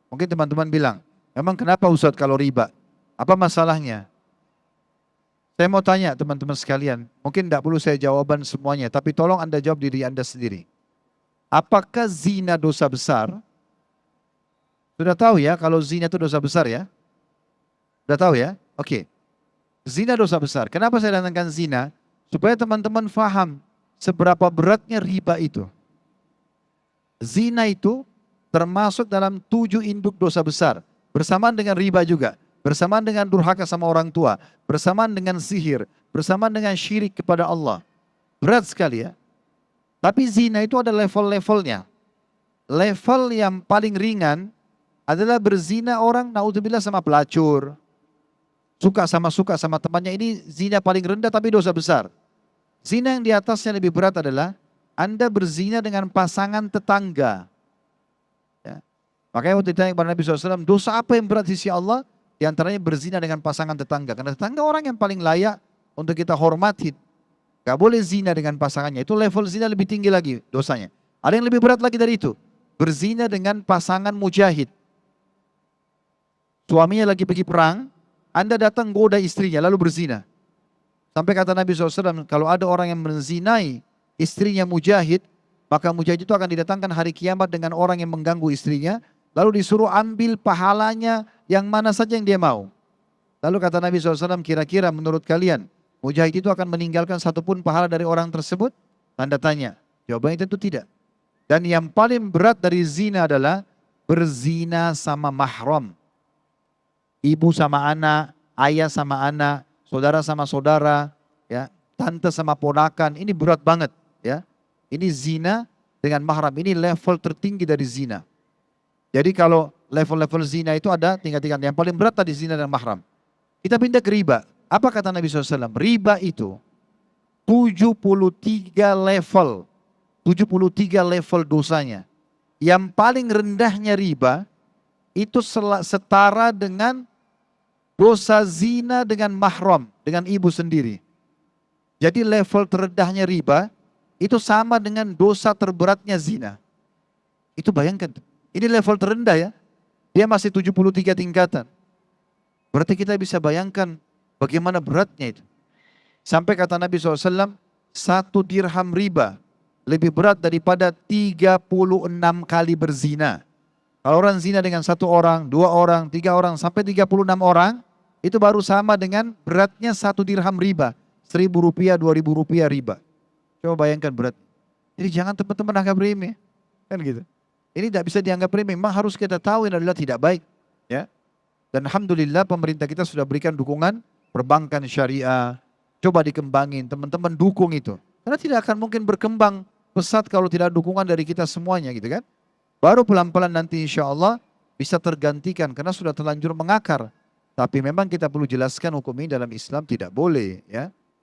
Mungkin teman-teman bilang, memang kenapa Ustadz kalau riba? Apa masalahnya? Saya mau tanya teman-teman sekalian, mungkin tidak perlu saya jawaban semuanya, tapi tolong Anda jawab diri Anda sendiri. Apakah zina dosa besar? Sudah tahu ya kalau zina itu dosa besar ya? Sudah tahu ya? Oke. Zina dosa besar. Kenapa saya datangkan zina? Supaya teman-teman faham seberapa beratnya riba itu. Zina itu termasuk dalam 7 induk dosa besar. Bersamaan dengan riba juga. Bersamaan dengan durhaka sama orang tua. Bersamaan dengan sihir. Bersamaan dengan syirik kepada Allah. Berat sekali ya. Tapi zina itu ada level-levelnya. Level yang paling ringan adalah berzina orang naudzubillah sama pelacur. Suka sama temannya, ini zina paling rendah tapi dosa besar. Zina yang di atasnya lebih berat adalah Anda berzina dengan pasangan tetangga. Ya. Makanya waktu ditanya kepada Nabi SAW, dosa apa yang berat di sisi Allah? Di antaranya berzina dengan pasangan tetangga. Karena tetangga orang yang paling layak untuk kita hormatin. Gak boleh zina dengan pasangannya. Itu level zina lebih tinggi lagi dosanya. Ada yang lebih berat lagi dari itu. Berzina dengan pasangan mujahid. Suaminya lagi pergi perang, Anda datang goda istrinya lalu berzina. Sampai kata Nabi SAW, kalau ada orang yang menzinai istrinya mujahid, maka mujahid itu akan didatangkan hari kiamat dengan orang yang mengganggu istrinya, lalu disuruh ambil pahalanya yang mana saja yang dia mau. Lalu kata Nabi SAW, kira-kira menurut kalian, mujahid itu akan meninggalkan satupun pahala dari orang tersebut? Tanda tanya. Jawabannya tentu tidak. Dan yang paling berat dari zina adalah berzina sama mahram. Ibu sama anak, ayah sama anak, saudara sama saudara, ya, tante sama ponakan, ini berat banget, ya. Ini zina dengan mahram, ini level tertinggi dari zina. Jadi kalau level-level zina itu ada tingkat-tingkat. Yang paling berat tadi zina dan mahram. Kita pindah ke riba. Apa kata Nabi SAW? Riba itu 73 level. 73 level dosanya. Yang paling rendahnya riba itu setara dengan dosa zina dengan mahram, dengan ibu sendiri. Jadi level terendahnya riba itu sama dengan dosa terberatnya zina. Itu bayangkan, ini level terendah ya. Dia masih 73 tingkatan. Berarti kita bisa bayangkan bagaimana beratnya itu. Sampai kata Nabi SAW, 1 dirham riba lebih berat daripada 36 kali berzina. Kalau orang zina dengan 1 orang, 2 orang, 3 orang, sampai 36 orang, itu baru sama dengan beratnya 1 dirham riba. 1.000 rupiah, 2.000 rupiah riba. Coba bayangkan berat. Jadi jangan teman-teman anggap remeh. Kan gitu. Ini tidak bisa dianggap remeh. Memang harus kita tahu ini adalah tidak baik. Ya. Dan alhamdulillah pemerintah kita sudah berikan dukungan perbankan syariah. Coba dikembangin. Teman-teman dukung itu. Karena tidak akan mungkin berkembang pesat kalau tidak ada dukungan dari kita semuanya gitu kan. Baru pelan-pelan nanti insya Allah bisa tergantikan karena sudah terlanjur mengakar. Tapi memang kita perlu jelaskan hukum ini dalam Islam tidak boleh ya.